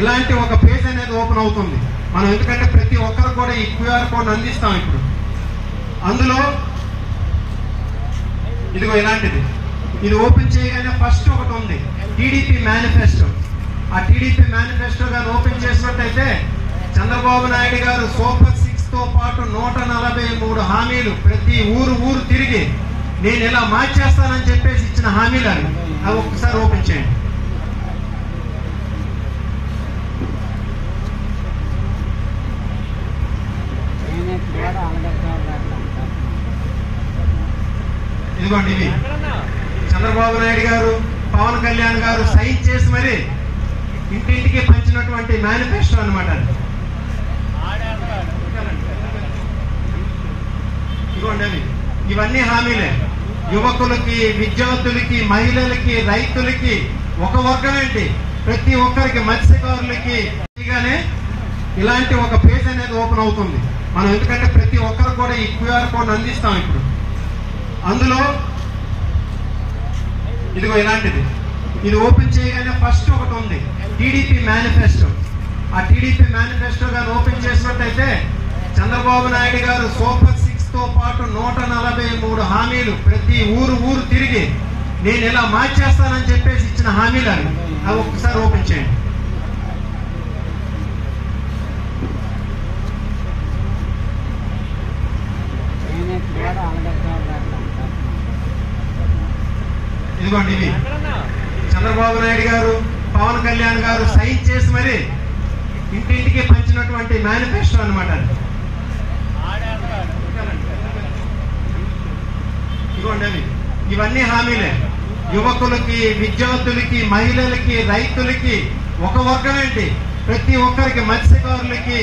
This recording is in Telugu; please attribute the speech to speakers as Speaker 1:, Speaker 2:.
Speaker 1: ఇలాంటి ఒక పేజ్ అనేది ఓపెన్ అవుతుంది. మనం ఎందుకంటే ప్రతి ఒక్కరు కూడా ఈ క్యూఆర్ కోడ్ అందిస్తాం. ఇప్పుడు అందులో ఇదిగో ఇలాంటిది, ఇది ఓపెన్ చేయగానే ఫస్ట్ ఒకటి ఉంది టీడీపీ మేనిఫెస్టో. ఆ టీడీపీ మేనిఫెస్టో గాని ఓపెన్ చేసినట్టయితే చంద్రబాబు నాయుడు గారు సూపర్ 6 తో పాటు 143 హామీలు ప్రతి ఊరు తిరిగి నేను ఇలా మార్చేస్తానని చెప్పేసి ఇచ్చిన హామీలు అవి ఒక్కసారి ఓపెన్ చేయండి. ఇదిగోండి, ఇవి చంద్రబాబు నాయుడు గారు పవన్ కళ్యాణ్ గారు సైన్ చేసి మరి ఇంటింటికి పంచినటువంటి మేనిఫెస్టో అనమాట. ఇదిగోండి, అవి ఇవన్నీ హామీలే. యువకులకి, విద్యార్థులకి, మహిళలకి, రైతులకి, ఒక వర్గం ఏంటి ప్రతి ఒక్కరికి, మత్స్యకారులకి ఇలాంటి ఒక పేజ్ అనేది ఓపెన్ అవుతుంది. మనం ఎందుకంటే ప్రతి ఒక్కరు కూడా ఈ క్యూఆర్ కోడ్ అందిస్తాం. ఇప్పుడు అందులో ఇదిగో ఇలాంటిది, ఇది ఓపెన్ చేయగానే ఫస్ట్ ఒకటి ఉంది టీడీపీ మేనిఫెస్టో. ఆ టీడీపీ మేనిఫెస్టో గాని ఓపెన్ చేసినట్టయితే చంద్రబాబు నాయుడు గారు సూపర్ 6 తో పాటు 143 హామీలు ప్రతి ఊరు తిరిగి నేను ఇలా మార్చేస్తానని చెప్పేసి ఇచ్చిన హామీలు అవి ఒక్కసారి ఓపెన్ చేయండి. ఇదిగోండి, ఇవి చంద్రబాబు నాయుడు గారు పవన్ కళ్యాణ్ గారు సైన్ చేసి మరి ఇంటింటికి పంచినటువంటి మేనిఫెస్టో అనమాట. ఇదిగోండి, అవి ఇవన్నీ హామీలే. యువకులకి, విద్యార్థులకి, మహిళలకి, రైతులకి, ఒక వర్గం ఏంటి ప్రతి ఒక్కరికి, మత్స్యకారులకి